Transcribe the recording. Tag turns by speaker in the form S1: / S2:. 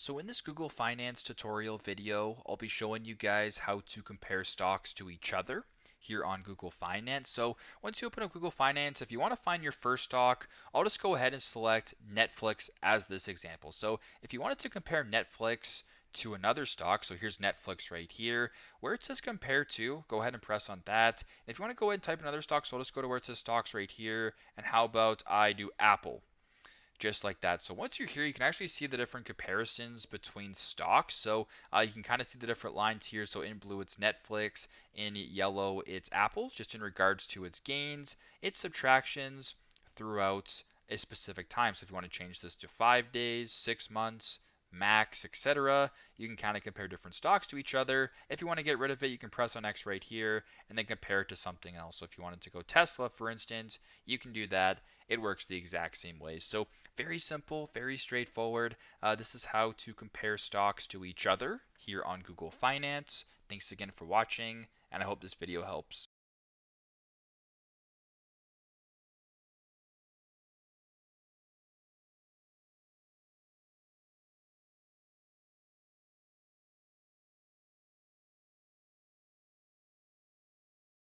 S1: So in this Google Finance tutorial video, I'll be showing you guys how to compare stocks to each other here on Google Finance. So once you open up Google Finance, if you want to find your first stock, I'll just go ahead and select Netflix as this example. So if you wanted to compare Netflix to another stock, so here's Netflix right here, where it says compare to, go ahead and press on that. And if you want to go ahead and type another stock, so I'll just go to where it says stocks right here, and how about I do Apple? Just like that. So once you're here, you can actually see the different comparisons between stocks. So you can kind of see the different lines here. So in blue, it's Netflix. In yellow, it's Apple, just in regards to its gains, its subtractions throughout a specific time. So if you want to change this to 5 days, 6 months, max, etc., you can kind of compare different stocks to each other. If you want to get rid of it, you can press on X right here and then compare it to something else. So if you wanted to go Tesla, for instance, you can do that. It works the exact same way. So very simple, very straightforward. This is how to compare stocks to each other here on Google Finance. Thanks again for watching, and I hope this video helps.